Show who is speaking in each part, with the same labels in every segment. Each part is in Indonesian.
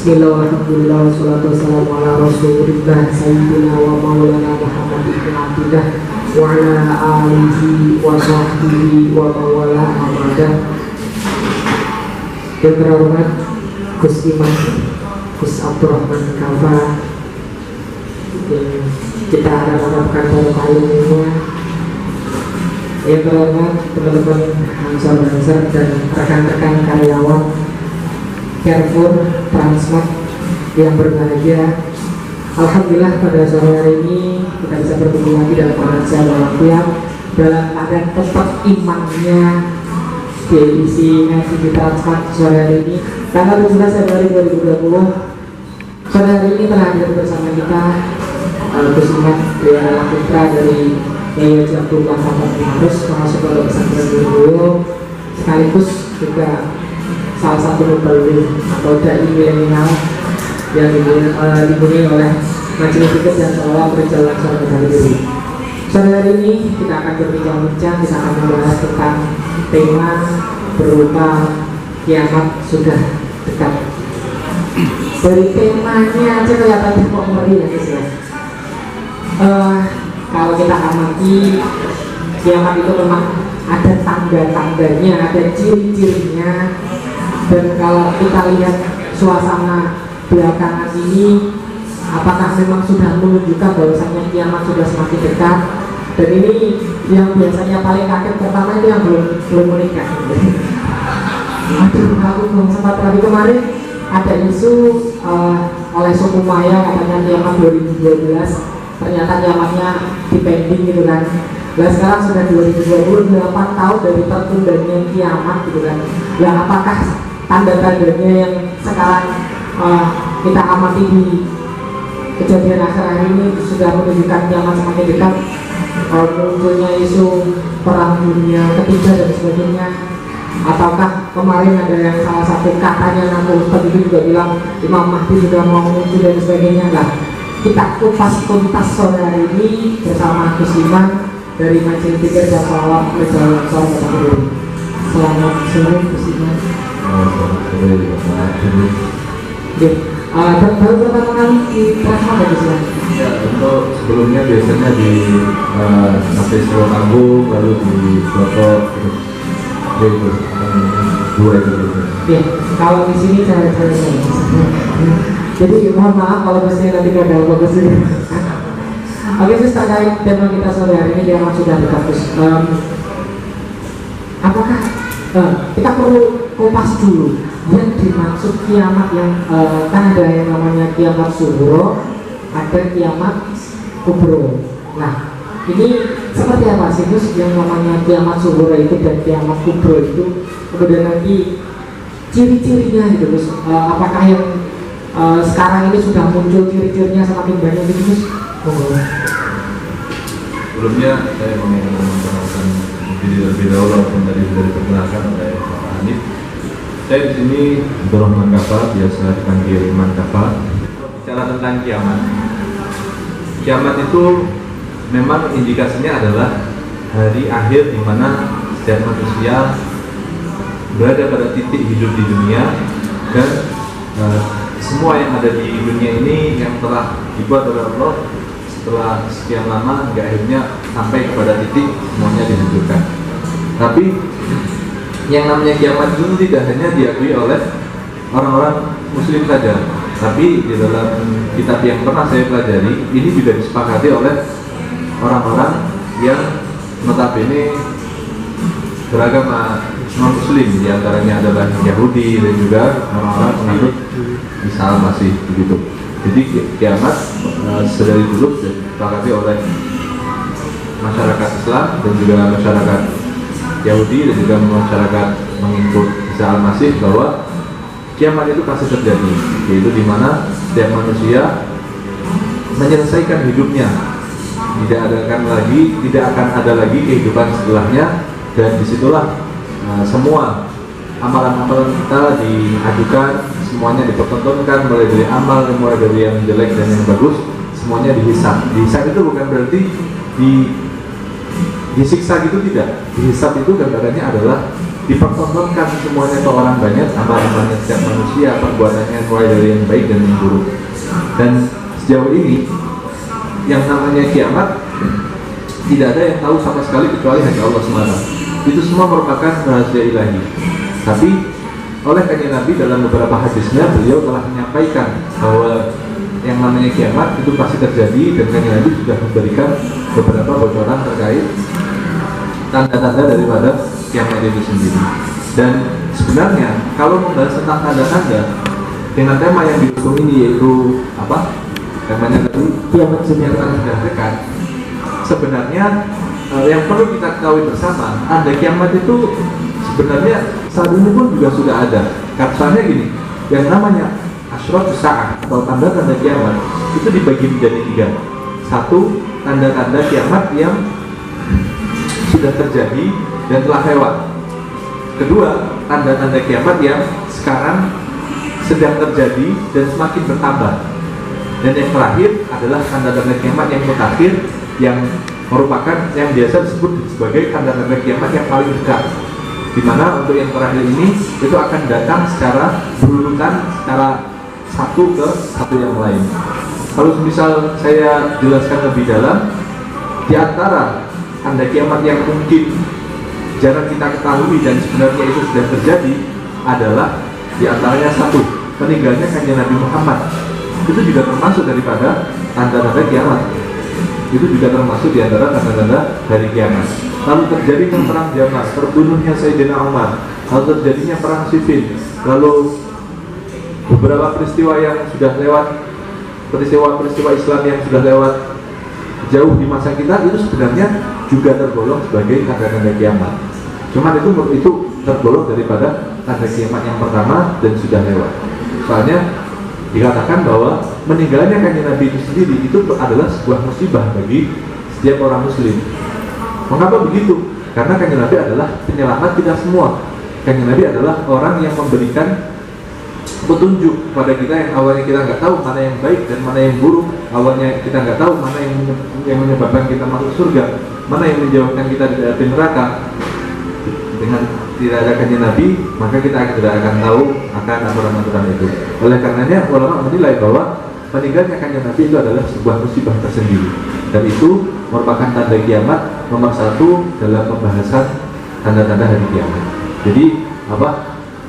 Speaker 1: Bismillah, alhamdulillah, wassalatu wassalamu ala rasulillah sayyidina wa maulana Muhammad ibn Abdillah wa ala alihi wa sahbihi wa mawala amadah. Yang terhormat Gus Iman, Gus Abdurrahman Kafa, yang kita harapkan barokah ilmunya. Yang terhormat teman-teman Ansor dan rekan-rekan karyawan Carrefour Transmart yang berbahagia. Alhamdulillah pada sore hari ini kita bisa bertemu lagi dalam keadaan sehat walafiat, dalam keadaan tetap imannya di edisi MTV Transmart sore hari ini tanggal 17 Februari 2020. Sore hari ini telah hadir bersama kita Gus Iman Dewa Putra dari Yayasan Abdullah Harus termasuk Pondok Pesantren Nurul, sekaligus juga salah satu pembeli atau dai milenial yang dibunuh oleh Majelis Fikih dan Salawat berjalan sore hari ini. Sore hari ini kita akan berbincang-bincang, kita akan membahas tentang tema berupa kiamat sudah dekat. Dari temanya aja kelihatannya kok ngeri ya guys ya. Kalau kita amati kiamat itu memang ada tanda-tandanya, ada ciri-cirinya. Dan kalau kita lihat suasana belakangan ini, apakah memang sudah menunjukkan bahwasanya kiamat sudah semakin dekat? Dan ini yang biasanya paling kaget pertama itu yang belum menikah. Aduh, aku belum sempat lagi kemarin ada isu oleh suku Maya katanya kiamat 2012. Ternyata kiamatnya dipending gitu kan. Nah sekarang sudah 2020, 8 tahun dari tertundanya kiamat gitu kan. Nah apakah tanda-tandanya yang sekarang kita amati di kejadian akhir-akhir ini sudah menunjukkan kiamat semakin dekat? Munculnya isu perang dunia ketiga dan sebagainya, ataukah kemarin ada yang salah satu katanya namun Ustaz itu juga bilang Imam Mahdi sudah mau muncul dan sebagainya. Nah kita kupas tuntas sore hari ini bersama Gus Iman dari Majelis Fikih dan Salawat berjalan sore hari ini. Selamat sore Gus Iman. Dan baru pertama kali di Transmart ya Gus Iman?
Speaker 2: Ya, untuk sebelumnya biasanya di Nabi Surakambu, lalu di Soto, terus dua itu.
Speaker 1: Ya, kalau di sini cara-cara jadi mohon maaf kalau misalnya nanti gak ada bagus ini. Oke, terus terkait tema kita sore hari ini kiamat sudah dekat. Apakah kita perlu kupas dulu yang dimaksud kiamat yang kan ada yang namanya kiamat sughro, ada kiamat kubro. Nah, ini seperti apa sih Gus yang namanya kiamat sughro itu dan kiamat kubro itu? Kemudian nanti ciri-cirinya gitu Gus. Apakah yang sekarang ini sudah muncul ciri-cirinya semakin banyak gitu Gus?
Speaker 2: Sebelumnya saya mengenalkan diri terlebih dahulu walaupun tadi sudah diperkenalkan oleh Pak Hanif. Saya di sini Abdurrahman Kafa, biasa dipanggil Iman Kafa. Bicara tentang kiamat. Kiamat itu memang indikasinya adalah hari akhir di mana setiap manusia berada pada titik hidup di dunia dan semua yang ada di dunia ini yang telah dibuat oleh Allah setelah sekian lama hingga akhirnya sampai kepada titik semuanya dihancurkan. Tapi yang namanya kiamat itu tidak hanya diakui oleh orang-orang muslim saja, tapi di dalam kitab yang pernah saya pelajari ini juga disepakati oleh orang-orang yang notabene beragama non-muslim, diantaranya adalah Yahudi dan juga orang-orang penganut Isa Al-Masih begitu. Jadi kiamat sedari dulu disepakati oleh masyarakat Islam dan juga masyarakat Yahudi dan juga masyarakat mengikut Isa Al-Masih bahwa kiamat itu pasti terjadi, yaitu di mana setiap manusia menyelesaikan hidupnya, tidak akan ada lagi kehidupan setelahnya, dan disitulah semua amalan-amalan kita diajukan, semuanya dipertontonkan, mulai dari amal, mulai dari yang jelek dan yang bagus, semuanya dihisab. Dihisab itu bukan berarti disiksa gitu, tidak. Dihisab itu gambarannya adalah dipertontonkan semuanya ke orang banyak, amal-amalnya setiap manusia, perbuatannya mulai dari yang baik dan yang buruk. Dan sejauh ini yang namanya kiamat tidak ada yang tahu sama sekali kecuali hanya Allah semata. Itu semua merupakan rahasia ilahi. Tapi oleh kanjeng Nabi dalam beberapa hadisnya, beliau telah menyampaikan bahwa yang namanya kiamat itu pasti terjadi, dan kanjeng Nabi sudah memberikan beberapa bocoran terkait tanda-tanda daripada kiamat itu sendiri. Dan sebenarnya kalau membahas tentang tanda-tanda dengan tema yang didukung ini, yaitu apa? Temanya tadi kiamat yang sudah dekat. Sebenarnya yang perlu kita ketahui bersama, tanda kiamat itu sebenarnya saat ini pun juga sudah ada. Katanya gini, yang namanya asyratu sa'ah atau tanda-tanda kiamat itu dibagi menjadi 3. Satu, tanda-tanda kiamat yang sudah terjadi dan telah lewat. Kedua, tanda-tanda kiamat yang sekarang sedang terjadi dan semakin bertambah. Dan yang terakhir adalah tanda-tanda kiamat yang mutakhir, yang merupakan yang biasa disebut sebagai tanda-tanda kiamat yang paling dekat, di mana untuk yang terakhir ini itu akan datang secara berurutan, secara satu ke satu yang lain. Kalau misal saya jelaskan lebih dalam, di antara tanda kiamat yang mungkin jarang kita ketahui dan sebenarnya itu sudah terjadi adalah di antaranya satu, meninggalnya kanjeng Nabi Muhammad. Itu juga termasuk daripada tanda-tanda kiamat. Itu juga termasuk di antara tanda-tanda hari kiamat. Lalu terjadinya perang Jamal, terbunuhnya Sayyidina Umar, lalu terjadinya perang Siffin, lalu beberapa peristiwa yang sudah lewat, peristiwa-peristiwa Islam yang sudah lewat jauh di masa kita, itu sebenarnya juga tergolong sebagai tanda-tanda kiamat. Cuman itu tergolong daripada tanda kiamat yang pertama dan sudah lewat. Soalnya dikatakan bahwa meninggalnya kanjeng Nabi itu sendiri itu adalah sebuah musibah bagi setiap orang muslim. Mengapa begitu? Karena kanjeng Nabi adalah penyelamat kita semua. Kanjeng Nabi adalah orang yang memberikan petunjuk kepada kita yang awalnya kita nggak tahu mana yang baik dan mana yang buruk. Awalnya kita nggak tahu mana yang menyebabkan kita masuk surga, mana yang menjauhkan kita dari api neraka. Dengan tidak ada kanjeng Nabi, maka kita tidak akan tahu akan aturan-aturan itu. Oleh karenanya ulama menilai bahwa meninggalnya kanjeng Nabi itu adalah sebuah musibah tersendiri, dan itu merupakan tanda kiamat nomor 1 dalam pembahasan tanda-tanda hari kiamat. Jadi apa?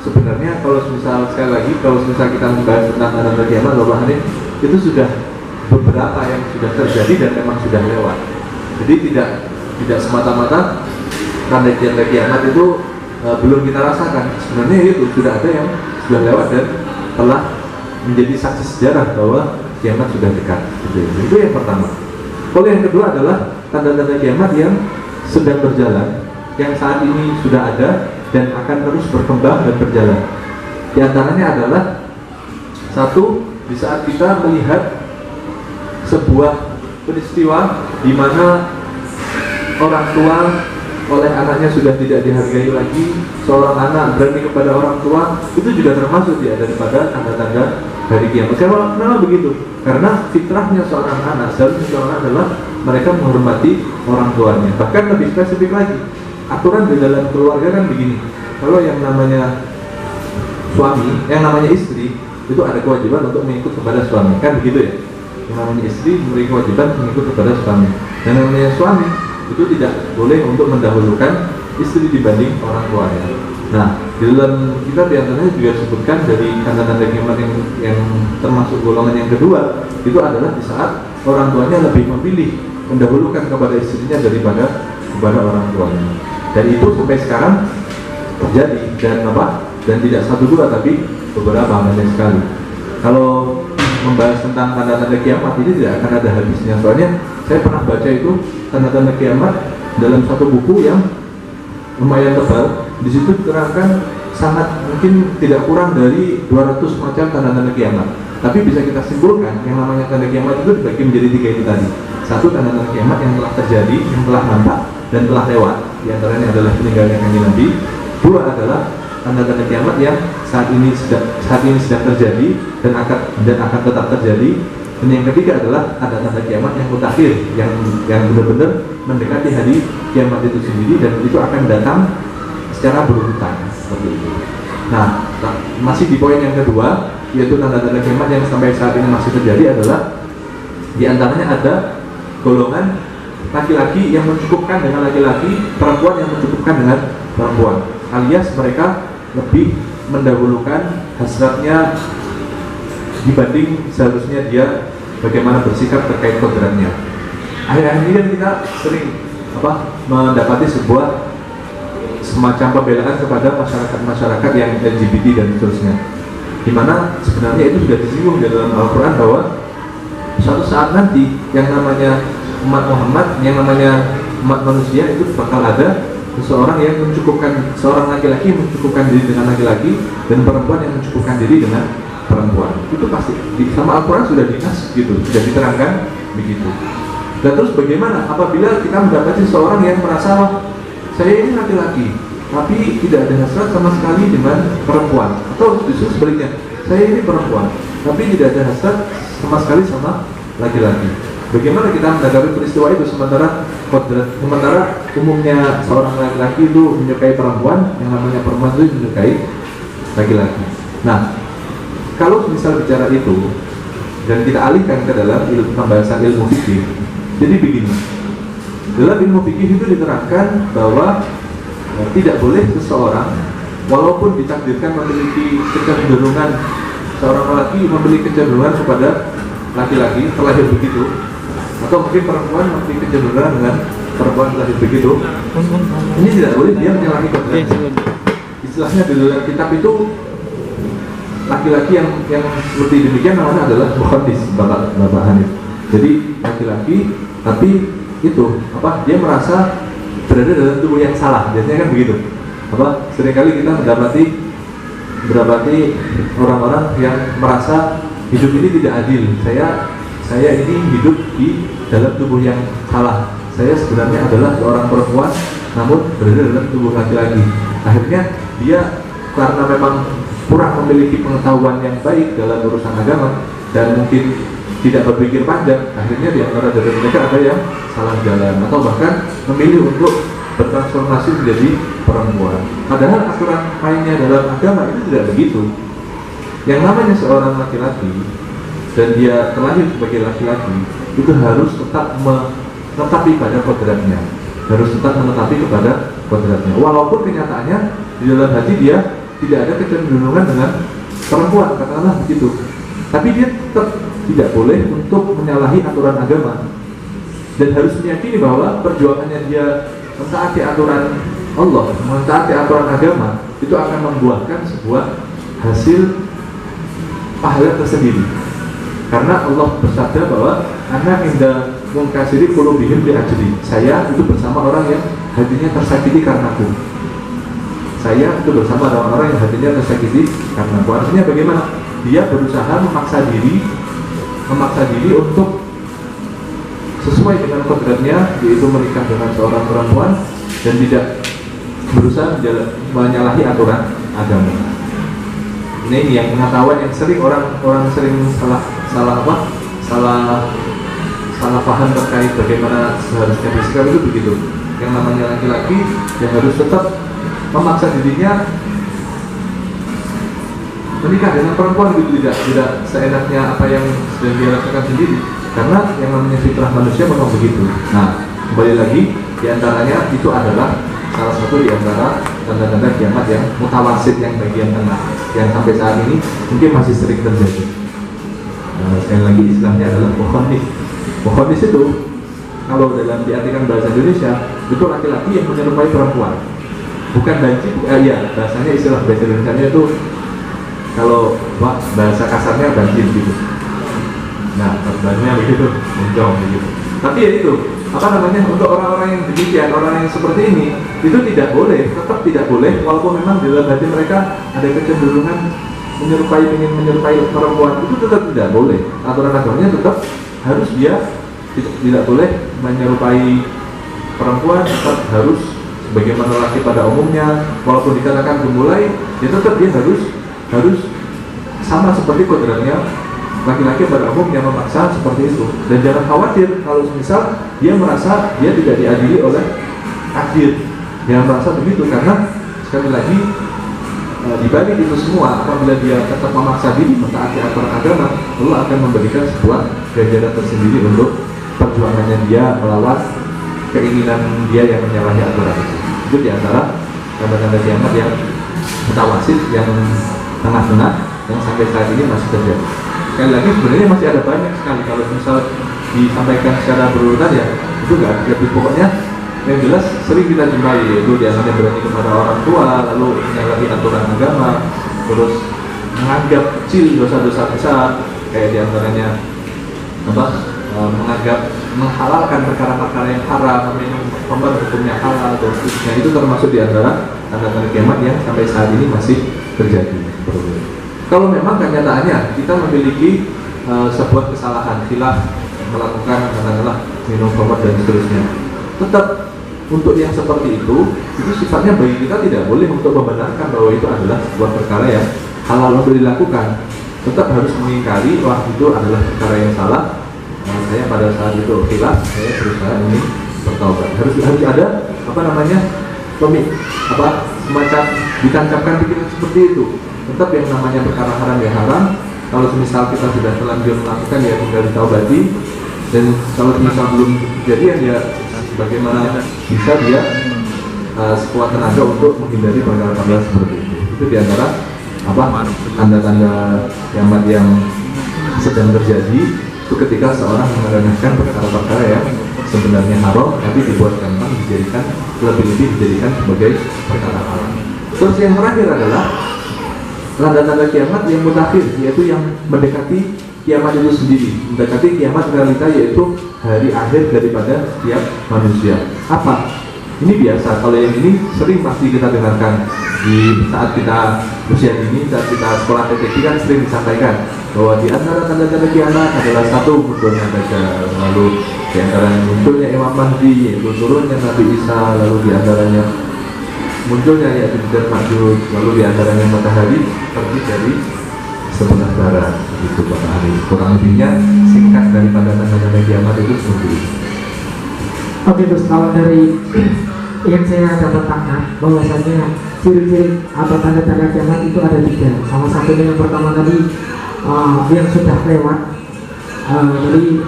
Speaker 2: Sebenarnya kalau misal sekali lagi, kalau misal kita membahas tentang tanda-tanda kiamat, itu sudah beberapa yang sudah terjadi dan memang sudah lewat. Jadi tidak semata-mata tanda-tanda kiamat itu belum kita rasakan. Sebenarnya itu sudah ada yang sudah lewat dan telah menjadi saksi sejarah bahwa kiamat sudah dekat. Itu yang pertama. Kalau yang kedua adalah tanda-tanda kiamat yang sedang berjalan, yang saat ini sudah ada dan akan terus berkembang dan berjalan. Di antaranya adalah satu, di saat kita melihat sebuah peristiwa di mana orang tua oleh anaknya sudah tidak dihargai lagi, seorang anak berani kepada orang tua, itu juga termasuk ya daripada tanda-tanda hari kiamat. Kenapa begitu? Karena fitrahnya seorang anak, seharusnya seorang anak adalah mereka menghormati orang tuanya. Bahkan lebih spesifik lagi, aturan di dalam keluarga kan begini, kalau yang namanya suami, yang namanya istri, itu ada kewajiban untuk mengikut kepada suami, kan begitu ya? Yang namanya istri memiliki kewajiban mengikut kepada suami, dan yang namanya suami itu tidak boleh untuk mendahulukan istri dibanding orang tuanya. Nah, di dalam kitab diantaranya juga disebutkan dari tanda-tanda kiamat yang termasuk golongan yang kedua, itu adalah di saat orang tuanya lebih memilih mendahulukan kepada istrinya daripada kepada orang tuanya. Dan itu sampai sekarang terjadi, dan tidak satu dua tapi beberapa banyak sekali. Kalau membahas tentang tanda-tanda kiamat ini tidak akan ada habisnya. Soalnya saya pernah baca itu tanda-tanda kiamat dalam satu buku yang lumayan tebal. Di situ diterangkan sangat mungkin tidak kurang dari 200 macam tanda-tanda kiamat. Tapi bisa kita simpulkan yang namanya tanda kiamat itu dibagi menjadi 3 itu tadi. Satu, tanda-tanda kiamat yang telah terjadi, yang telah nampak dan telah lewat. Di antaranya adalah meninggalnya kanjeng Nabi. 2 adalah tanda-tanda kiamat yang saat ini sedang terjadi dan akan tetap terjadi. Dan yang ketiga adalah tanda-tanda kiamat yang mutakhir, yang benar-benar mendekati hari kiamat itu sendiri, dan itu akan datang secara berurutan seperti itu. Nah, masih di poin yang kedua, yaitu tanda-tanda kiamat yang sampai saat ini masih terjadi adalah di antaranya ada golongan laki-laki yang mencukupkan dengan laki-laki, perempuan yang mencukupkan dengan perempuan, alias mereka lebih mendahulukan hasratnya dibanding seharusnya dia bagaimana bersikap terkait kodratnya. Akhir-akhir ini kan kita sering mendapati sebuah semacam pembelaan kepada masyarakat yang LGBT dan seterusnya, di mana sebenarnya itu sudah disinggung di dalam Al-Quran bahwa suatu saat nanti yang namanya umat Muhammad, yang namanya umat manusia itu bakal ada seseorang yang mencukupkan, seorang laki-laki mencukupkan diri dengan laki-laki dan perempuan yang mencukupkan diri dengan perempuan. Itu pasti di sama Al-Quran sudah dinas gitu, sudah diterangkan begitu. Dan terus bagaimana apabila kita mendapati seorang yang merasa saya ini laki-laki tapi tidak ada hasrat sama sekali dengan perempuan, atau justru sebaliknya, saya ini perempuan tapi tidak ada hasrat sama sekali sama laki-laki. Bagaimana kita menghadapi peristiwa itu sementara umumnya seorang laki-laki itu menyukai perempuan, yang namanya perempuan itu menyukai laki-laki. Nah, kalau misal bicara itu dan kita alihkan ke dalam pembahasan ilmu fikih, jadi begini, dalam ilmu fikih itu diterangkan bahwa tidak boleh seseorang walaupun ditakdirkan memiliki kecenderungan, seorang lelaki memiliki kecenderungan kepada laki-laki terlahir begitu, atau mungkin perempuan memiliki kecenderungan dengan perempuan terlahir begitu, ini tidak boleh dia menyalahi kodratnya. Istilahnya di dalam kitab itu laki-laki yang seperti demikian namanya adalah muhandis, Bapak Hanif. Jadi laki-laki tapi itu dia merasa berada dalam tubuh yang salah, biasanya kan begitu. Seringkali kita mendapati orang-orang yang merasa hidup ini tidak adil. Saya ini hidup di dalam tubuh yang salah. Saya sebenarnya adalah seorang perempuan namun berada dalam tubuh laki-laki. Akhirnya dia karena memang kurang memiliki pengetahuan yang baik dalam urusan agama dan mungkin tidak berpikir panjang, akhirnya di antara dari mereka ada yang salah jalan atau bahkan memilih untuk bertransformasi menjadi perempuan. Padahal aturan mainnya dalam agama itu tidak begitu. Yang namanya seorang laki-laki dan dia terlahir sebagai laki-laki itu harus tetap menetapi pada kodratnya, harus tetap menetapi kepada kodratnya. Walaupun kenyataannya di dalam hati dia tidak ada kecenderungan dengan perempuan, katakanlah begitu, tapi dia tetap tidak boleh untuk menyalahi aturan agama dan harus meyakini bahwa perjuangannya dia mentaati aturan Allah, mentaati aturan agama itu akan membuahkan sebuah hasil pahala tersendiri. Karena Allah bersabda bahwa anak inda mungkasiri qulubihim li ajli, saya itu bersama orang yang hatinya tersakiti karenaku. Saya itu bersama orang-orang yang hatinya tersakiti karena aku. Artinya bagaimana? Dia berusaha memaksa diri untuk sesuai dengan kodratnya, yaitu menikah dengan seorang perempuan dan tidak berusaha menyalahi aturan agama. Ini yang pengetahuan yang sering orang sering salah paham terkait bagaimana seharusnya bersikap itu begitu. Yang namanya laki-laki yang harus tetap memaksa dirinya menikah dengan perempuan itu tidak seenaknya apa yang sedang dia lakukan sendiri, karena yang namanya fitrah manusia memang begitu. Nah, kembali lagi diantaranya itu adalah salah satu diantara tanda-tanda kiamat yang mutawasid, yang bagian tengah, yang sampai saat ini mungkin masih sering terjadi. Sekali lagi istilahnya adalah muhandis. Muhandis itu kalau dalam diartikan bahasa Indonesia itu laki-laki yang menyerupai perempuan, bukan banci, bahasanya istilah bahasa Indonesia itu kalau bahasa kasarnya banci gitu. Nah, bahasanya begitu, mencong begitu. Tapi ya itu, untuk orang-orang yang demikian, orang yang seperti ini, itu tidak boleh, tetap tidak boleh, walaupun memang di dalam hati mereka ada kecenderungan ingin menyerupai perempuan, itu tetap tidak boleh. Aturan agamanya tetap harus dia tidak boleh menyerupai perempuan, tetap harus sebagaimana laki pada umumnya, walaupun dikatakan gemulai, ya tetap dia harus sama seperti kodratnya laki-laki pada umumnya, memaksa seperti itu. Dan jangan khawatir kalau misal dia merasa dia tidak diadili oleh takdir, jangan merasa begitu, karena sekali lagi di balik itu semua, apabila dia tetap memaksa diri mentaati aturan agama, Allah akan memberikan sebuah ganjaran tersendiri untuk perjuangannya dia melawan keinginan dia yang menyalahi aturan itu. Itu diantara tanda-tanda kiamat yang mutawasit, yang tengah-tengah, yang sampai saat ini masih terjadi. Sekali lagi sebenarnya masih ada banyak sekali, kalau misal disampaikan secara berurutan ya itu nggak lebih, pokoknya yang jelas sering kita jumpai, yaitu diantaranya berani kepada orang tua, lalu menyalahi aturan agama, terus menganggap kecil dosa-dosa besar, kayak diantaranya menganggap menghalalkan perkara-perkara yang haram, meminum khamr hukumnya halal dan seterusnya. Itu termasuk diantara tanda-tanda kiamat yang sampai saat ini masih terjadi. Kalau memang kenyataannya kita memiliki sebuah kesalahan, khilaf, melakukan katakanlah minum khamr dan seterusnya, tetap untuk yang seperti itu sifatnya bagi kita tidak boleh untuk membenarkan bahwa itu adalah sebuah perkara yang halal untuk dilakukan. Tetap harus mengingkari, wah itu adalah perkara yang salah. Saya pada saat itu khilaf, saya berusaha ini bertaubat. Harus ada semacam ditancapkan pikiran seperti itu. Tetap yang namanya perkara haram ya haram. Kalau misal kita sudah terlanjur melakukan ya tinggal ditaubati. Dan kalau misal belum kejadian ya bagaimana bisa dia sekuat tenaga untuk menghindari perkara-perkara seperti itu. Itu diantara tanda-tanda kiamat yang sedang terjadi, itu ketika seorang meremehkan perkara-perkara yang sebenarnya haram tapi dibuat gampang, dijadikan lebih-lebih dijadikan sebagai perkara haram. Terus yang terakhir adalah tanda-tanda kiamat yang mutakhir, yaitu yang mendekati kiamat itu sendiri, mendekati kiamat realita, yaitu hari akhir daripada setiap manusia. Apa? Ini biasa, kalau yang ini sering pasti kita dengarkan di saat kita usia dini, saat kita sekolah TTK kan sering disampaikan bahwa di antara tanda-tanda kiamat adalah satu, munculnya Dajjal, lalu di antaranya munculnya Imam Mahdi, yaitu turunnya Nabi Isa, lalu di antaranya munculnya Ya'juj dan Ma'juj, lalu di antaranya matahari pergi dari sebelah barat, begitu matahari. Kurang lebihnya singkat daripada tanda-tanda kiamat itu seperti itu.
Speaker 1: Oke, terus kalau dari yang saya dapat tangkap bahwasanya ciri-ciri atau tanda-tanda kiamat itu ada 3. Salah satunya yang pertama tadi yang sudah lewat dari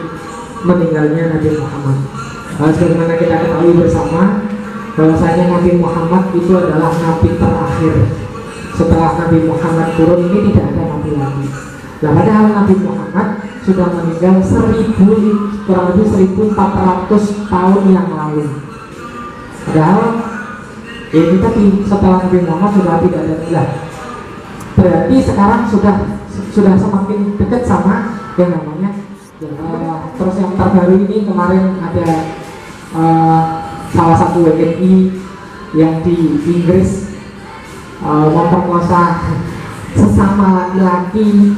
Speaker 1: meninggalnya Nabi Muhammad. Sebagaimana kita ketahui bersama bahwasanya Nabi Muhammad itu adalah nabi terakhir. Setelah Nabi Muhammad turun ini tidak ada nabi lagi. Nah, padahal Nabi Muhammad sudah meninggal kurang lebih 1400 tahun yang lalu. Padahal ini tadi setelah Nabi Muhammad sudah tidak ada lagi. Berarti sekarang sudah semakin dekat sama yang namanya terus yang terbaru ini kemarin ada salah satu WNI yang di Inggris memperkosa sesama laki-laki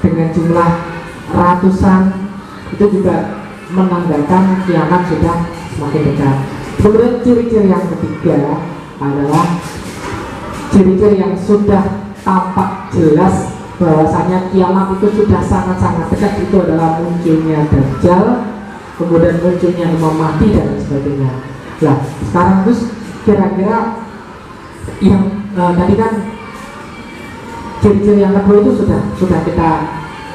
Speaker 1: dengan jumlah ratusan, itu juga menandakan kiamat sudah semakin dekat. Kemudian ciri-ciri yang ketiga adalah ciri-ciri yang sudah tampak jelas bahwasanya kiamat itu sudah sangat-sangat dekat, itu adalah munculnya Dajjal, kemudian munculnya Imam Mahdi dan sebagainya. Nah, sekarang terus kira-kira yang tadi kan ciri-ciri yang kedua itu sudah kita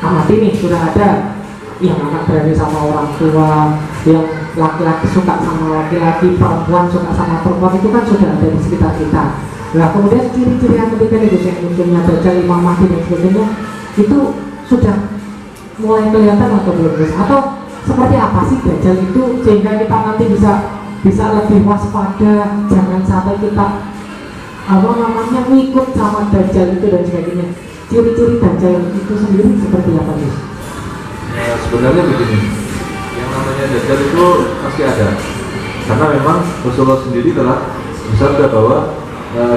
Speaker 1: amati nih, sudah ada yang anak berani sama orang tua, yang laki-laki suka sama laki-laki, perempuan suka sama perempuan, itu kan sudah ada di sekitar kita. Nah, kemudian ciri-ciri yang ketiga itu yang munculnya Dajjal, Imam Mahdi dan sebagainya, itu sudah mulai kelihatan atau belum? Atau seperti apa sih Dajjal itu sehingga kita nanti bisa lebih waspada, jangan sampai kita ngikut sama Dajjal itu dan sebagainya. Ciri-ciri Dajjal itu sendiri seperti apa nih?
Speaker 2: Sebenarnya begini, yang namanya Dajjal itu pasti ada, karena memang Rasulullah sendiri telah bersabda bahwa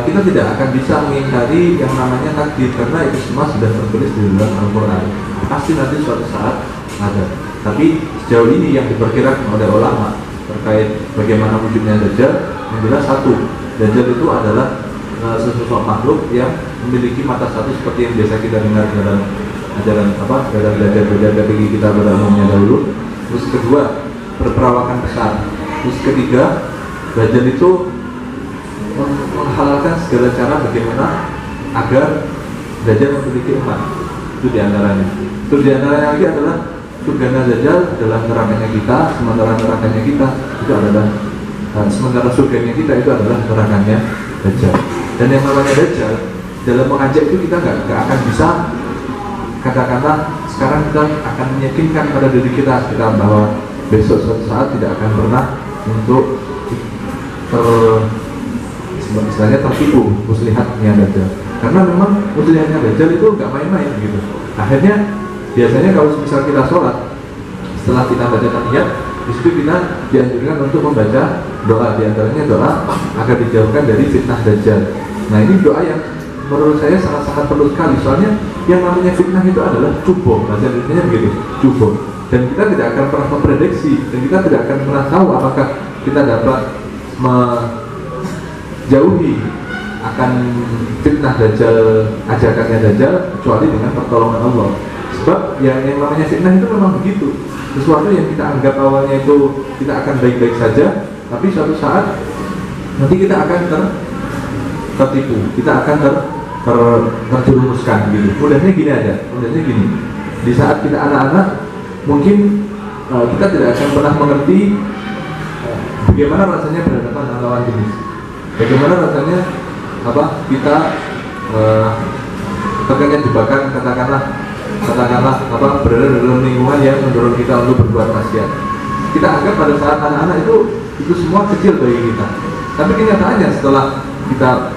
Speaker 2: kita tidak akan bisa mengingkari yang namanya takdir, karena itu semua sudah tertulis di dalam Al-Quran. Pasti nanti suatu saat ada. Tapi sejauh ini yang diperkirakan oleh ulama terkait bagaimana wujudnya Dajjal, yang jelas satu, Dajjal itu adalah sesosok makhluk yang memiliki mata satu seperti yang biasa kita dengar dalam ajaran dalam belajar tinggi kita pada umumnya dahulu. Terus kedua, berperawakan besar. Terus ketiga, Dajjal itu menghalalkan segala cara bagaimana agar Dajjal memiliki umat. Itu diantaranya. Terus diantaranya lagi adalah surganya Dajjal adalah nerakanya kita, sementara nerakanya kita itu adalah sementara surganya kita itu adalah nerakanya Dajjal. Dan yang namanya Dajjal dalam mengajak itu kita nggak akan bisa katakanlah sekarang kita akan meyakinkan pada diri kita bahwa besok suatu saat tidak akan pernah untuk istilahnya tertipu muslihatnya Dajjal, karena memang muslihatnya Dajjal itu nggak main-main gitu. Akhirnya biasanya kalau misal kita sholat, setelah kita baca tahiyat, di situ kita dianjurkan untuk membaca doa, diantaranya doa agar dijauhkan dari fitnah Dajjal. Nah ini doa yang menurut saya sangat-sangat perlu sekali, soalnya yang namanya fitnah itu adalah cubo, bahasa Indonesia begitu, cubo. Dan kita tidak akan pernah memprediksi, dan kita tidak akan pernah tahu apakah kita dapat menjauhi akan fitnah Dajjal, ajakannya Dajjal, kecuali dengan pertolongan Allah. Sebab yang namanya fitnah itu memang begitu, sesuatu yang kita anggap awalnya itu kita akan baik-baik saja, tapi suatu saat nanti kita akan tertipu, kita akan terjerumuskan gitu. Mudahnya gini aja, mudahnya gini. Di saat kita anak-anak, mungkin kita tidak akan pernah mengerti bagaimana rasanya berhadapan dengan lawan jenis. Bagaimana rasanya kita terkena jebakan katakanlah berada dalam lingkungan yang mendorong kita untuk berbuat maksiat. Kita anggap pada saat anak-anak itu semua kecil bagi kita. Tapi kenyataannya setelah kita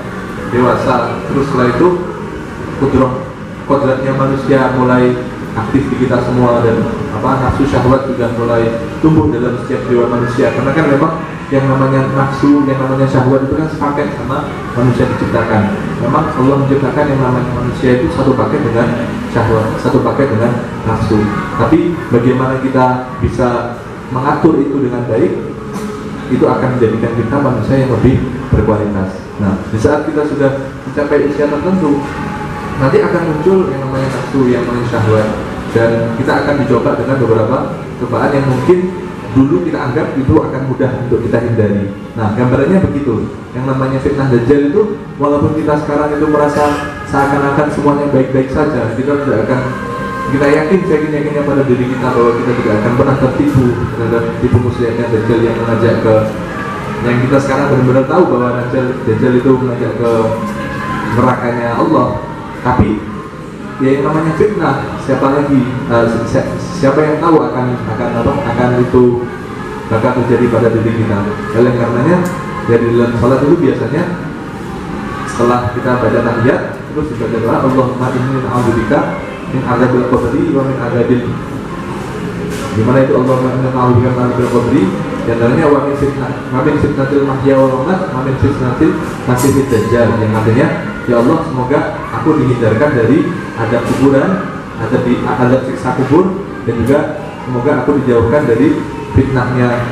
Speaker 2: dewasa, terus setelah itu kodratnya manusia mulai aktif di kita semua, dan nafsu syahwat juga mulai tumbuh dalam setiap jiwa manusia. Karena kan memang yang namanya nafsu, yang namanya syahwat itu kan sepaket sama manusia diciptakan. Memang Allah menciptakan yang namanya manusia itu satu paket dengan syahwat, satu paket dengan nafsu. Tapi bagaimana kita bisa mengatur itu dengan baik, itu akan menjadikan kita manusia yang lebih berkualitas. Nah, di saat kita sudah mencapai usia tertentu, nanti akan muncul yang namanya nafsu, yang namanya syahwat, dan kita akan dicoba dengan beberapa cobaan yang mungkin dulu kita anggap itu akan mudah untuk kita hindari. Nah, gambarannya begitu. Yang namanya fitnah Dajjal itu, walaupun kita sekarang itu merasa seakan-akan semuanya baik-baik saja, kita tidak akan, kita yakinnya pada diri kita bahwa kita tidak akan pernah tertipu terhadap tipu muslihatnya Dajjal yang mengajak ke, yang kita sekarang benar-benar tahu bahwa Dajjal itu mengajak ke nerakanya Allah. Tapi ya yang namanya fitnah, siapa yang tahu akan itu bakal terjadi pada diri kita. Oleh karenanya ya di dalam salat itu biasanya setelah kita baca tahiyat terus dibaca doa, Allahumma inni a'udzubika min adzabil qabri wa min adzabil, gimana itu Allahumma inni a'udzubika min adzabil qabri, di antaranya wa min fitnatil mahya wal mamat wa min fitnatil masiihid dajjal, yang artinya ya Allah, semoga aku dihindarkan dari adab kuburan, adab siksa kubur, dan juga semoga aku dijauhkan dari fitnahnya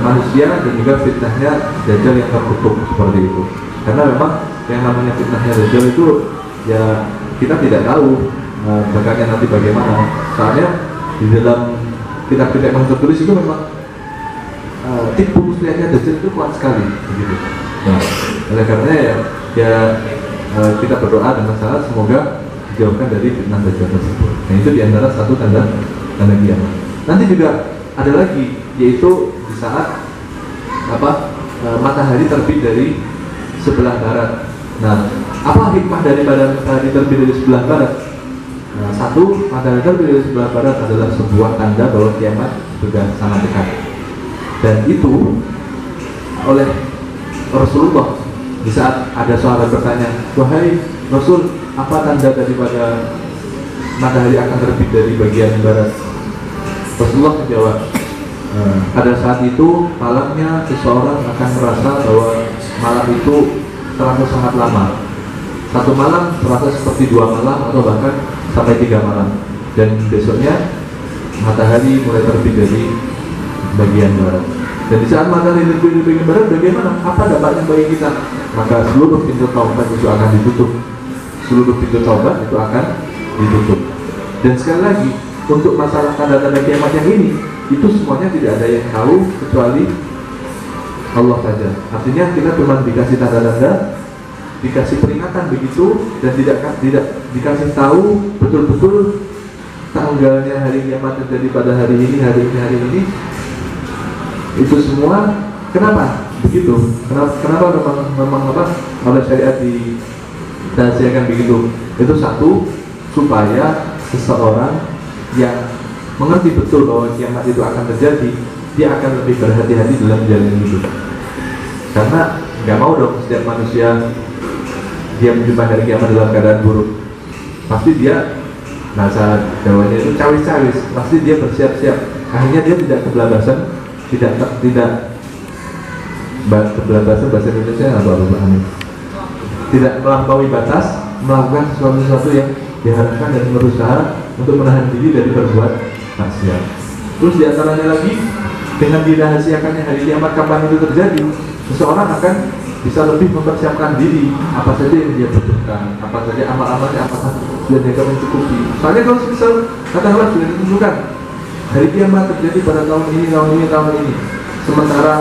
Speaker 2: manusia dan juga fitnahnya Dajjal yang terkutuk, seperti itu. Karena memang yang namanya fitnahnya Dajjal itu ya kita tidak tahu bakalnya nanti bagaimana. Soalnya di dalam kitab-kitab yang tertulis itu memang tipu muslihatnya Dajjal itu kuat sekali, begitu. Nah, oleh karenanya ya kita berdoa dan masalah semoga dijauhkan dari fitnah Dajjal tersebut. Nah, itu diantara satu tanda kiamat. Nanti juga ada lagi, yaitu di saat matahari terbit dari sebelah barat. Nah, apa hikmah daripada matahari terbit dari sebelah barat? Nah, satu, matahari terbit dari sebelah barat adalah sebuah tanda bahwa kiamat sudah sangat dekat. Dan itu oleh Rasulullah, di saat ada sahabat bertanya, wahai Rasul, apa tanda daripada matahari akan terbit dari bagian barat? Rasulullah menjawab, pada saat itu malamnya seseorang akan merasa bahwa malam itu terlalu sangat lama. Satu malam terasa seperti 2 malam atau bahkan sampai 3 malam. Dan besoknya matahari mulai terbit dari bagian barat. Dan di saat matahari terbit dari bagian barat, bagaimana? Apa dampaknya bagi kita? Maka seluruh pintu taubat itu akan ditutup. Seluruh pintu taubat itu akan ditutup. Dan sekali lagi, untuk masalah tanda-tanda kiamat yang ini, itu semuanya tidak ada yang tahu kecuali Allah saja. Artinya kita cuma dikasih tanda-tanda, dikasih peringatan begitu, dan tidak dikasih tahu betul-betul tanggalnya hari kiamat terjadi pada hari ini. Itu semua kenapa begitu? Kenapa memang oleh syariat dirahasiakan begitu? Itu satu, supaya seseorang yang mengerti betul bahwa kiamat itu akan terjadi, dia akan lebih berhati-hati dalam menjalani hidup. Karena nggak mau dong setiap manusia dia menjumpai hari kiamat dalam keadaan buruk. Pasti dia, bahasa Jawanya itu cawis-cawis, pasti dia bersiap-siap. Akhirnya dia tidak kebablasan, tidak kebablasan bahasa Indonesia apa tidak melampaui batas, melakukan sesuatu yang diharapkan dan berusaha untuk menahan diri dari berbuat maksiat. Terus diantaranya lagi, dengan dirahasiakannya hari kiamat kapan itu terjadi, seseorang akan bisa lebih mempersiapkan diri, apa saja yang dia butuhkan, apa saja amal-amalnya, apa saja yang dia akan mencukupi. Soalnya kalau misal katakanlah sudah ditentukan hari kiamat terjadi pada tahun ini, sementara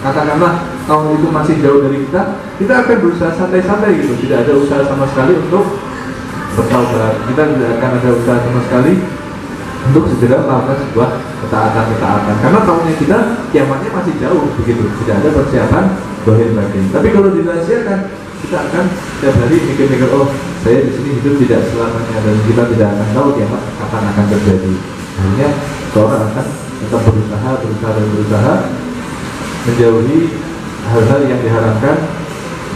Speaker 2: katakanlah tahun itu masih jauh dari kita akan berusaha santai-santai gitu, tidak ada usaha sama sekali untuk bertaubat, kita tidak akan ada usaha sama sekali untuk segera melakukan sebuah ketaatan, karena tahunnya kita kiamatnya masih jauh begitu, tidak ada persiapan dohir batin. Tapi kalau dirahasiakan, kita akan setiap hari mikir-mikir, oh saya di sini hidup tidak selamanya, dan kita tidak akan tahu kiamat kapan akan terjadi. Akhirnya seorang akan tetap berusaha menjauhi hal-hal yang diharapkan,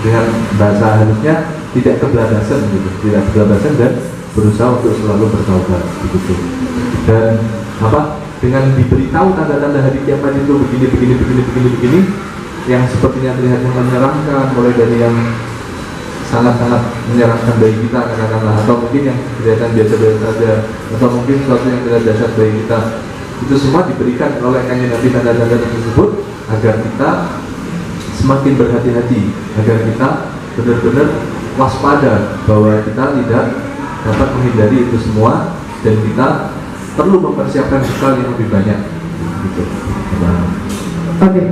Speaker 2: dengan bahasa halusnya tidak kebablasan dan berusaha untuk selalu bertaubat begitu. Dan dengan diberitahu tanda-tanda hari kiamat itu begini, yang sepertinya terlihat menyeramkan, mulai dari yang sangat-sangat menyeramkan bagi kita katakanlah, atau mungkin yang kelihatan biasa-biasa saja, atau mungkin sesuatu yang tidak dasar bagi kita, itu semua diberikan oleh Kanjeng Nabi tanda-tanda tersebut agar kita semakin berhati-hati, agar kita benar-benar waspada bahwa kita tidak dapat menghindari itu semua, dan kita perlu mempersiapkan bekal yang lebih banyak gitu.
Speaker 1: Oke,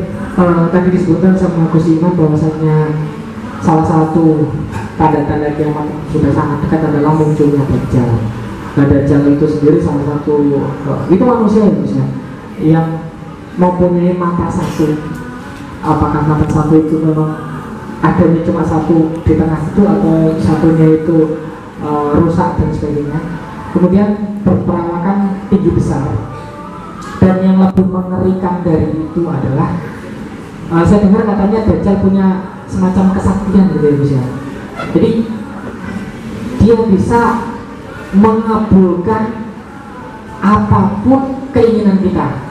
Speaker 1: tadi disebutkan sama Gus Iman bahwasanya salah satu tanda-tanda kiamat sudah sangat dekat adalah munculnya Dajjal. Nah, Dajjal itu sendiri salah satu itu manusia yang mempunyai mata satu. Apakah mata satu itu memang adanya cuma satu di tengah itu, atau satunya itu rusak dan sebagainya. Kemudian berperawakan tinggi besar, dan yang lebih mengerikan dari itu adalah saya dengar katanya Dajjal punya semacam kesaktian gitu ya. Jadi dia bisa mengabulkan apapun keinginan kita.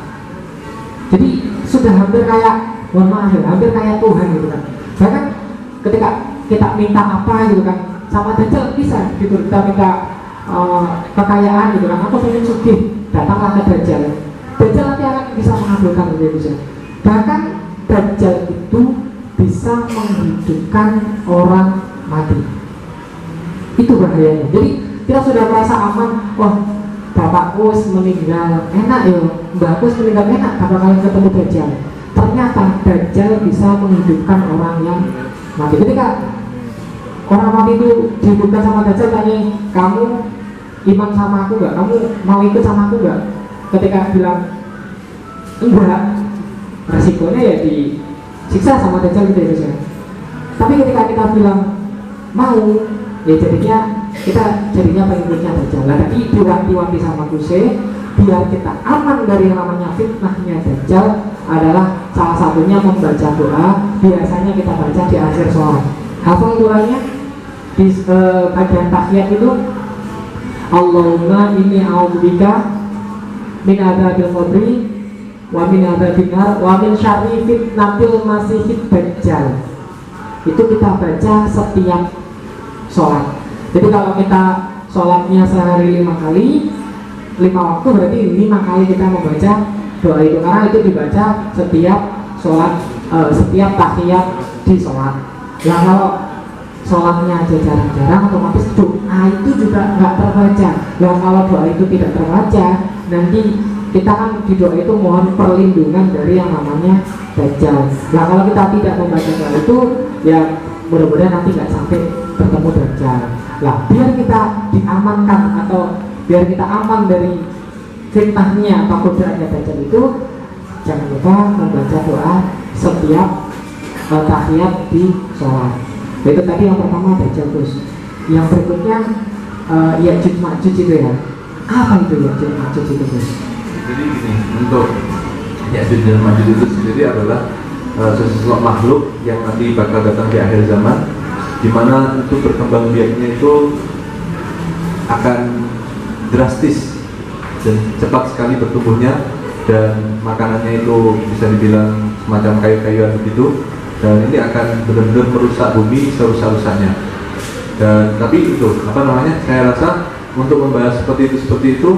Speaker 1: Jadi sudah hampir kayak, mohon maaf ya, hampir kayak Tuhan gitu kan. Bahkan ketika kita minta apa gitu kan, sama Dajjal bisa gitu, kita minta kekayaan gitu kan, aku pengen sugih, datanglah ke Dajjal. Dajjal nanti akan bisa mengabulkan gitu. Bahkan Dajjal itu bisa menghidupkan orang mati. Itu bahayanya. Jadi kita sudah merasa aman, wah bapakku meninggal enak ya, mbakku meninggal enak, kapan kalian ketemu Dajjal. Ternyata Dajjal bisa menghidupkan orang yang mati. Ketika orang mati itu dihidupkan sama Dajjal, tanya, kamu iman sama aku nggak? Kamu mau ikut sama aku nggak? Ketika bilang enggak, resikonya ya disiksa sama Dajjal gitu ya. Tapi ketika kita bilang mau, ya jadinya pengikutnya Dajjal. Nah, tadi diwanti-wanti sama Kuse, biar kita aman dari yang namanya fitnahnya Dajjal adalah salah satunya membaca doa. Biasanya kita baca di akhir sholat. Hafal doanya di bagian tahiyat itu, Allahumma inni a'udzubika min adzabil qabri wa min adzabin nar wa min syarri fitnatil masiihid dajjal. Itu kita baca setiap sholat. Jadi kalau kita sholatnya sehari 5 kali, 5 waktu, berarti 5 kali kita membaca doa itu, karena itu dibaca setiap sholat, setiap tahiyat di sholat. Nah, kalau sholatnya aja jarang-jarang, otomatis doa itu juga nggak terbaca. Nah, kalau doa itu tidak terbaca, nanti kita kan di doa itu mohon perlindungan dari yang namanya Dajjal. Nah kalau kita tidak membaca doa itu, ya mudah-mudahan nanti nggak sampai bertemu Dajjal. Lah biar kita diamankan atau biar kita aman dari fitnahnya atau godaan Dajjal itu, jangan lupa membaca doa setiap tahiyat di sholat. Itu tadi yang pertama Dajjal. Terus yang berikutnya Ya'juj Ma'juj itu ya. Apa itu Ya'juj Ma'juj itu Gus?
Speaker 2: Jadi gini, untuk Ya'juj dan Ma'juj itu sendiri adalah sosok makhluk yang nanti bakal datang di akhir zaman, di mana untuk berkembang biaknya itu akan drastis dan cepat sekali bertumbuhnya, dan makanannya itu bisa dibilang semacam kayu-kayuan begitu, dan ini akan benar-benar merusak bumi serusak-rusaknya. Dan tapi itu saya rasa untuk membahas seperti itu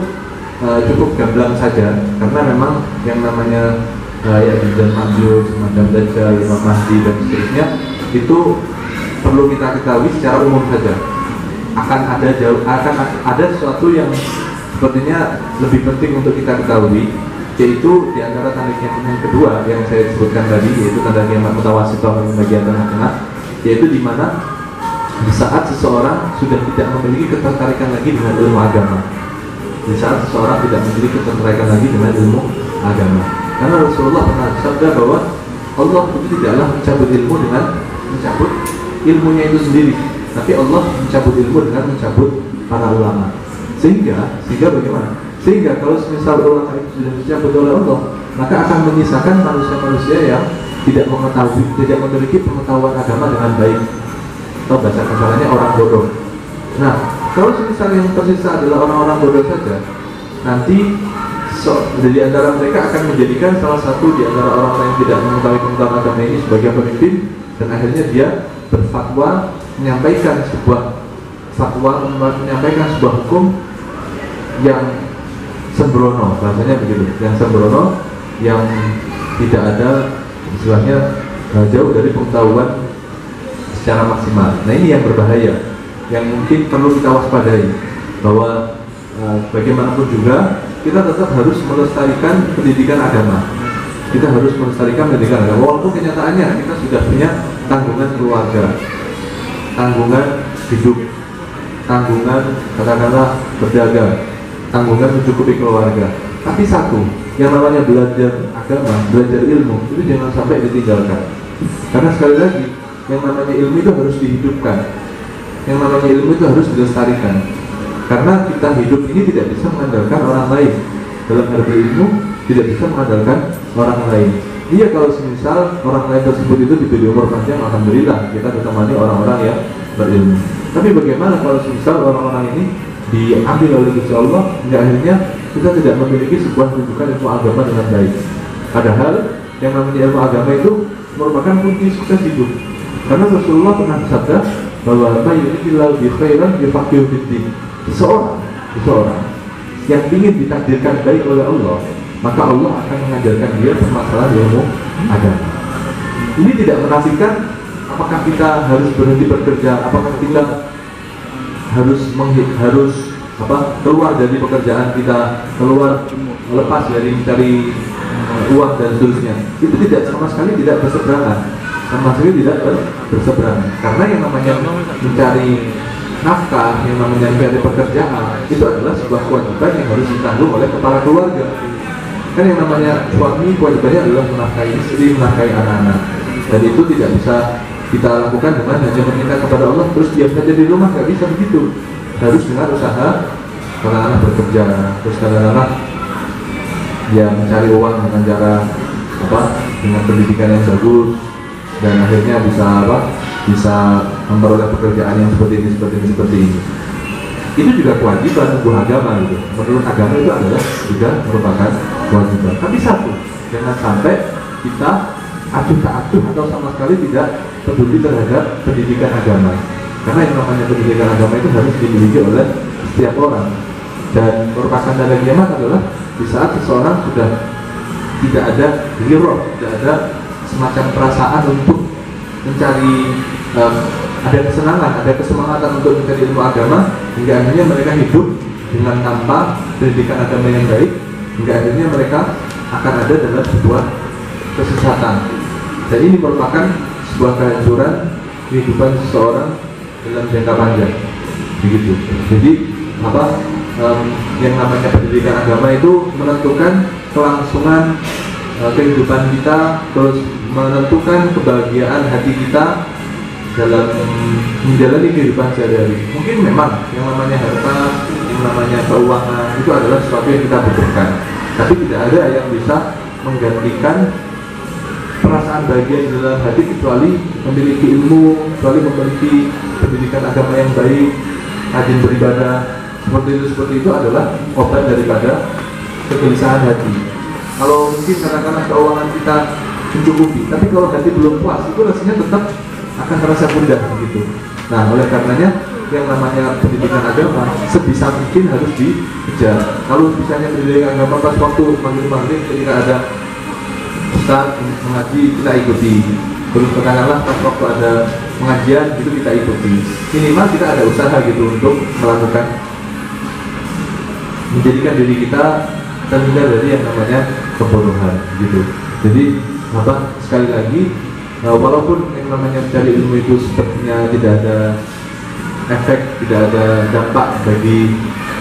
Speaker 2: cukup gamblang saja, karena memang yang namanya Ya'juj dan Ma'juj, semacam Dajjal, Imam Mahdi dan seterusnya itu perlu kita ketahui secara umum saja. Akan ada sesuatu yang sepertinya lebih penting untuk kita ketahui, yaitu di antara tanda kiamat yang kedua yang saya sebutkan tadi, yaitu tanda kiamat mutawasithah di bagian tengah-tengah, yaitu di mana di saat seseorang sudah tidak memiliki ketertarikan lagi dengan ilmu agama. Di saat seseorang tidak memiliki ketertarikan lagi dengan ilmu agama. Karena Rasulullah pernah bersabda bahwa Allah itu tidaklah mencabut ilmu dengan mencabut ilmunya itu sendiri, tapi Allah mencabut ilmu dengan mencabut para ulama. Sehingga bagaimana? Sehingga kalau misal ulama itu sudah dicabut oleh Allah, maka akan menyisakan manusia-manusia yang tidak memiliki pengetahuan agama dengan baik, atau bahasa kasarnya orang bodoh. Nah, kalau misalnya yang tersisa adalah orang-orang bodoh saja, nanti dari antara mereka akan menjadikan salah satu di antara orang-orang yang tidak mengetahui pengetahuan agama ini sebagai pemimpin, dan akhirnya dia berfatwa, menyampaikan sebuah hukum yang sembrono, bahasanya begitu, yang sembrono, yang tidak ada istilahnya jauh dari pengetahuan secara maksimal. Nah ini yang berbahaya, yang mungkin perlu kita waspadai, bahwa bagaimanapun juga kita tetap harus melestarikan pendidikan agama. Kita harus melestarikan pendidikan agama, walaupun kenyataannya kita sudah punya tanggungan keluarga, tanggungan hidup, tanggungan katakanlah berdagang, tanggungan mencukupi keluarga. Tapi satu, yang namanya belajar agama, belajar ilmu, itu jangan sampai ditinggalkan. Karena sekali lagi, yang namanya ilmu itu harus dihidupkan, yang namanya ilmu itu harus dilestarikan. Karena kita hidup ini tidak bisa mengandalkan orang lain. Dalam hal ilmu tidak bisa mengandalkan orang lain. Iya, kalau semisal orang lain tersebut itu diberi umur panjang, alhamdulillah kita ditemani orang-orang yang berilmu. Tapi bagaimana kalau semisal orang-orang ini diambil oleh Gusti Allah, hingga akhirnya kita tidak memiliki sebuah rujukan ilmu agama dengan baik. Padahal yang namanya ilmu agama itu merupakan kunci sukses hidup. Karena Rasulullah pernah bersabda bahwa mayuridillahu bi khairan yufaqihu fid-din. Seseorang yang ingin ditakdirkan baik oleh Allah, maka Allah akan mengajarkan dia permasalahan ilmu agama. Ini tidak menafikan apakah kita harus berhenti bekerja, apakah kita harus keluar dari pekerjaan kita, lepas dari mencari uang dan seterusnya. Itu tidak, sama sekali tidak berseberangan, karena yang namanya mencari nafkah, yang namanya mencari pekerjaan, itu adalah sebuah kewajiban yang harus ditanggung oleh kepala keluarga. Kan yang namanya suami kewajibannya adalah menafkahi istri, menafkahi anak-anak, dan itu tidak bisa kita lakukan dengan hanya meminta kepada Allah terus diam saja di rumah. Nggak bisa begitu, harus dengan usaha. Kadang-kadang bekerja, terus kadang-kadang ya mencari uang dengan cara dengan pendidikan yang bagus, dan akhirnya bisa memperoleh pekerjaan yang seperti ini. Itu juga kewajiban sebuah agama gitu. Menurut agama itu adalah juga merupakan kewajiban. Tapi satu, jangan sampai kita acuh tak acuh atau sama sekali tidak peduli terhadap pendidikan agama. Karena yang namanya pendidikan agama itu harus dimiliki oleh setiap orang. Dan merupakan tanda kiamat adalah di saat seseorang sudah tidak ada ghirah, tidak ada semacam perasaan untuk mencari ada kesenangan, ada kesemangatan untuk mencari ilmu agama, hingga akhirnya mereka hidup dengan tanpa pendidikan agama yang baik, hingga akhirnya mereka akan ada dalam sebuah kesesatan. Dan ini merupakan sebuah kehancuran kehidupan seseorang dalam jangka panjang. Begitu. Jadi yang namanya pendidikan agama itu menentukan kelangsungan kehidupan kita, terus menentukan kebahagiaan hati kita dalam menjalani kehidupan sehari-hari. Mungkin memang yang namanya harta, yang namanya keuangan itu adalah sesuatu yang kita butuhkan, tapi tidak ada yang bisa menggantikan perasaan bahagia di dalam hati kecuali memiliki ilmu, kecuali memiliki pendidikan agama yang baik, rajin beribadah. Seperti itu adalah obat daripada kegelisahan hati. Kalau mungkin kadang-kadang keuangan kita mencukupi, tapi kalau hati belum puas, itu rasanya tetap akan terasa gundah gitu. Nah, oleh karenanya yang namanya pendidikan agama sebisa mungkin harus dikejar. Kalau misalnya pendidikan agama pas waktu maghrib ketika ada ustaz mengaji, kita ikuti. Terus katakanlah pas waktu ada pengajian itu kita ikuti. Minimal kita ada usaha gitu untuk melakukan, menjadikan diri kita terhindar dari yang namanya kebodohan gitu. Jadi sekali lagi, walaupun yang namanya mencari ilmu itu sepertinya tidak ada efek, tidak ada dampak bagi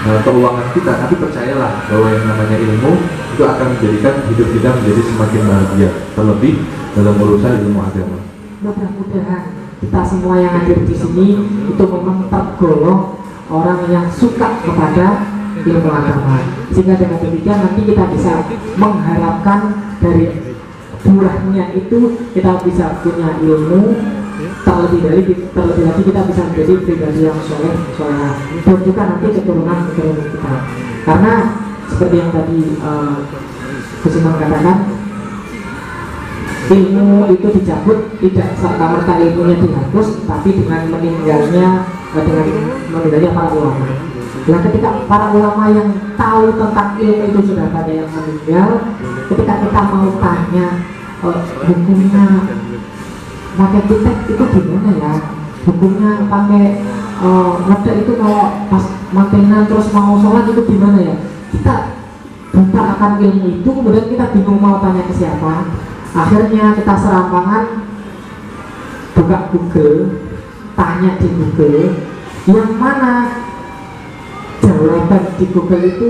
Speaker 2: keuangan kita, tapi percayalah bahwa yang namanya ilmu itu akan menjadikan hidup kita menjadi semakin bahagia, terlebih dalam urusan ilmu agama.
Speaker 1: Mudah-mudahan kita semua yang hadir di sini itu memang tergolong orang yang suka kepada ilmu agama, sehingga dengan demikian nanti kita bisa mengharapkan dari buahnya itu kita bisa punya ilmu, terlebih lagi kita bisa menjadi pribadi yang soleh, dan juga nanti keturunan kita. Karena seperti yang tadi Gus Imam katakan, ilmu itu dicabut tidak serta-merta ilmunya dihapus, tapi dengan meninggalnya para ulama. Nah, ketika para ulama yang tahu tentang ilmu itu sudah banyak yang meninggal, ketika kita mau tanya hukumnya pakai titek itu gimana ya, hukumnya pakai ngedek itu kalau pas mantenan terus mau sholat itu gimana ya, kita buta akan ilmu itu, kemudian kita bingung mau tanya ke siapa. Akhirnya kita serampangan buka Google, tanya di Google, yang mana jawaban di Google itu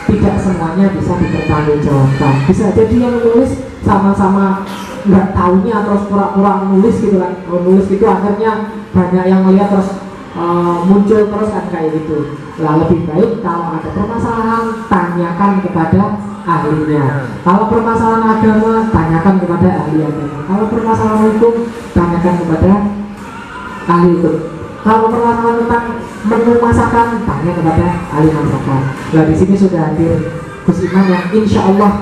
Speaker 1: tidak semuanya bisa dipertanggungjawabkan. Bisa jadi yang nulis sama-sama nggak tahunya terus pura-pura nulis gitu kan, nulis gitu akhirnya banyak yang melihat terus muncul terus kan kayak gitu. Lah lebih baik kalau ada permasalahan tanyakan kepada ahlinya. Kalau permasalahan agama tanyakan kepada ahli agama. Kalau permasalahan hukum tanyakan kepada ahli hukum. Kalau permasalahan tentang menu masakan tanya kepada ahli masakan. Nah di sini sudah hadir Gus Iman yang insya Allah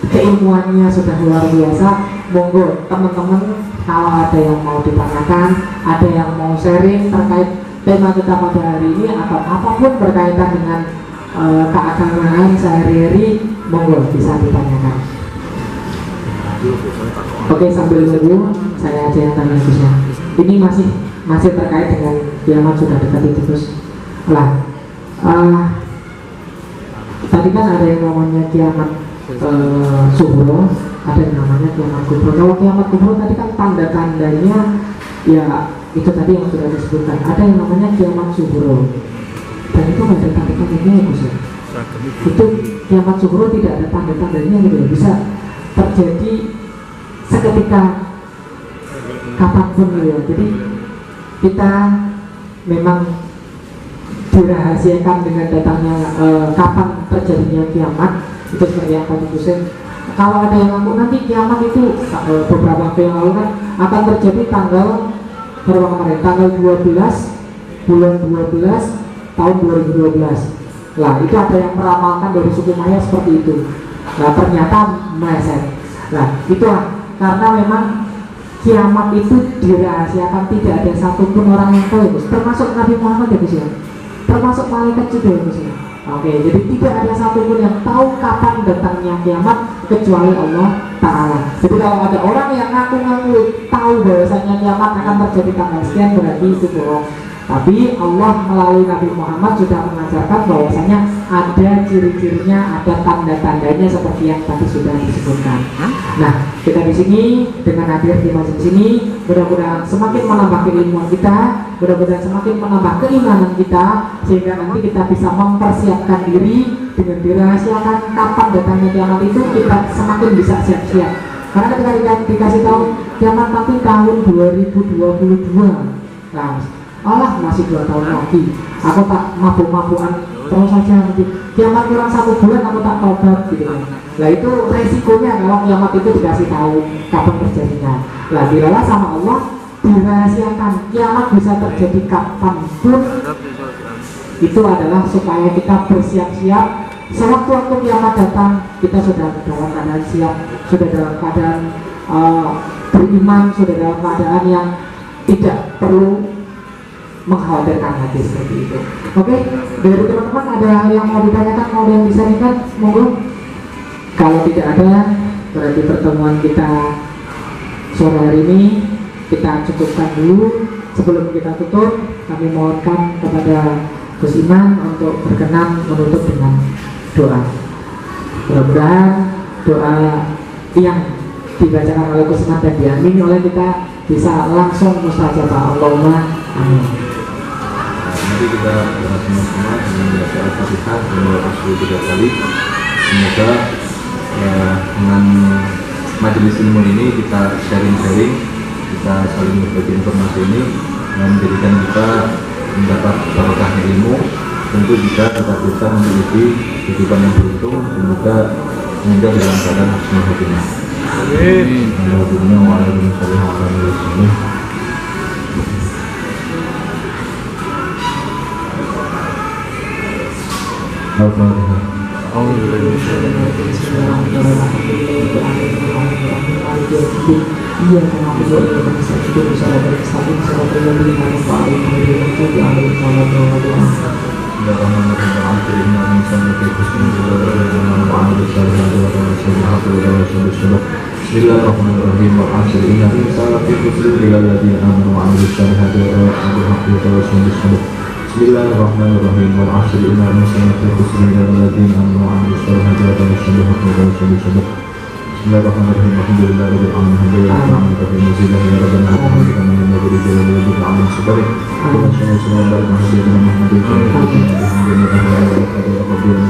Speaker 1: keilmuannya sudah luar biasa. Monggo teman-teman kalau ada yang mau ditanyakan, ada yang mau sharing terkait tema kita pada hari ini atau apapun berkaitan dengan keagamaan sehari-hari, monggo bisa ditanyakan. Oke, sambil nunggu saya aja yang tanya Gusnya. Ini masih terkait dengan kiamat sudah dekat itu Gus. Lah, tadi kan ada yang namanya kiamat suhro, ada yang namanya kiamat kubro. Kalau kiamat kubro tadi kan tanda-tandanya ya itu tadi yang sudah disebutkan. Ada yang namanya kiamat suhro, dan itu nggak ada tanda-tandanya ya Gus ya. Itu kiamat suhro tidak ada tanda-tandanya gitu ya. Bisa terjadi seketika kapanpun gitu ya. Jadi kita memang dirahasiakan dengan datangnya kapan terjadinya kiamat. Itu seperti yang tadi Husein. Kalau ada yang ngaku nanti kiamat itu beberapa waktu yang lalu kan akan terjadi tanggal berapa kemarin? Tanggal 12 bulan 12 tahun 2012. Lah itu ada yang meramalkan dari suku Maya seperti itu. Nah ternyata meleset. Nah itulah karena memang kiamat itu dirahasiakan, tidak ada satupun orang yang tahu, termasuk Nabi Muhammad ya Gus ya, termasuk malaikat juga ya Gus ya. Oke, jadi tidak ada satupun yang tahu kapan datangnya kiamat kecuali Allah Ta'ala. Jadi kalau ada orang yang ngaku-ngaku tahu bahwasanya kiamat akan terjadi tanggal sekian, berarti itu bohong. Tapi Allah melalui Nabi Muhammad sudah mengajarkan bahwasanya ada ciri-cirinya, ada tanda-tandanya seperti yang tadi sudah disebutkan. Nah, kita di sini dengan hadir di majelis ini, mudah-mudahan semakin menambah keilmuan kita, mudah-mudahan semakin menambah keimanan kita, sehingga nanti kita bisa mempersiapkan diri dengan dirahasiakan kapan datangnya kiamat itu, kita semakin bisa siap-siap. Karena ketika kita dikasih tahu kiamat nanti tahun 2022, nah, Allah masih 2 tahun lagi, aku tak mabuk-mabukan terus saja, nanti kiamat kurang 1 bulan aku tak tobat gitu kan. Nah itu resikonya kalau kiamat itu dikasih tahu kapan terjadinya. Nah dilalah sama Allah dirahasiakan kiamat bisa terjadi kapanpun, itu adalah supaya kita bersiap-siap. Sewaktu-waktu kiamat datang, kita sudah dalam keadaan siap, sudah dalam keadaan beriman, sudah dalam keadaan yang tidak perlu mengkhawatirkan hati seperti itu. Oke, dari teman-teman ada yang mau ditanyakan, mau yang disampaikan, monggo. Kalau tidak ada, berarti pertemuan kita sore hari ini kita cukupkan dulu. Sebelum kita tutup, kami mohonkan kepada Gus Iman untuk berkenan menutup dengan doa. Mudah-mudahan doa yang dibacakan oleh Gus Iman dan diamini oleh kita bisa langsung mustajabah. Allahumma amin.
Speaker 2: Nanti kita sama-sama dengan membaca Al-Fatihah Rasul 3 kali. Semoga dengan majelis ilmu ini kita sharing-sharing, kita saling berbagi informasi ini dan menjadikan kita mendapat barokah ilmu. Tentu jika kita bisa memiliki kehidupan yang beruntung, semoga meninggal dalam keadaan husnul khotimah. Amin. Allahumma wa ala alihi Bismillahirrahmanirrahim. Bismillahirrahmanirrahim. Wal 'asri innal insana lafi khusr illa alladziina aamanu wa 'amilus shalihati wa tawasaw bis sabri wa tawasaw bis sabr. Bismillahirrahmanirrahim. Alhamdulillahi rabbil alamin. Alhamdulillahi rabbil alamin. Ya rabbana alhamdulillah min nabiyyi jalali wa bil alamin sabri. Wa sallallahu alaihi wa sallam ala Muhammadin wa ala alihi wa sahbihi wa ala alihi wa sahbihi wa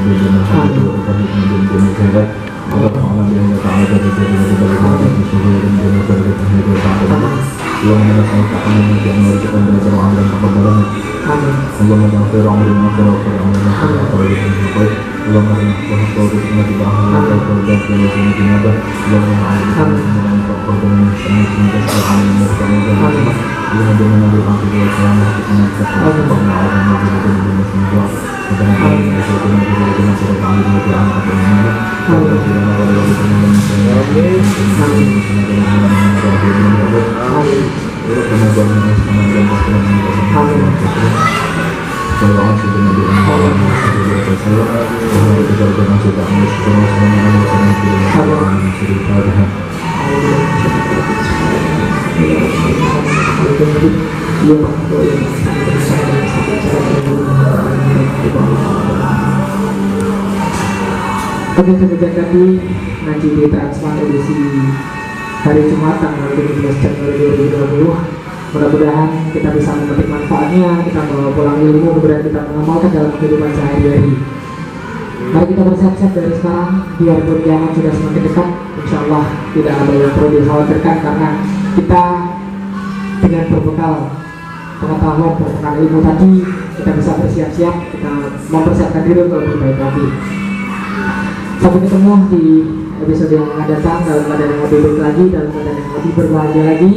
Speaker 2: Oke, demikian tadi ngaji di Transmart edisi hari Jumat tanggal 17 Januari 2020. Mudah-mudahan kita bisa memetik manfaatnya, kita bawa pulang ilmu, kemudian kita mengamalkan dalam kehidupan sehari-hari. Mari kita bersiap-siap dari sekarang, biarpun kiamat sudah semakin dekat, insya Allah tidak ada yang perlu dikhawatirkan karena kita dengan berbekal pengetahuan, berbekal ilmu tadi, kita bisa bersiap-siap, kita mempersiapkan diri untuk lebih baik lagi. Sampai ketemu di episode yang akan datang dalam keadaan yang lebih baik lagi, dalam keadaan yang lebih berbahagia lagi.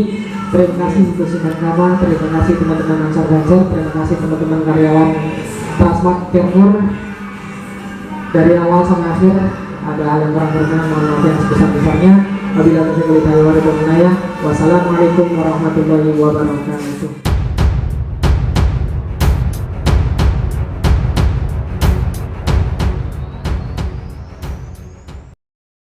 Speaker 2: Terima kasih Gus Iman Kama, terima kasih teman-teman Ansar Ganjar, terima kasih teman-teman karyawan Transmart Timur. Dari awal sampai akhir ada hal yang kurang berkenan, mohon maaf yang sebesar-besarnya. Wabillahi taufiq wal hidayah. Wassalamualaikum warahmatullahi wabarakatuh.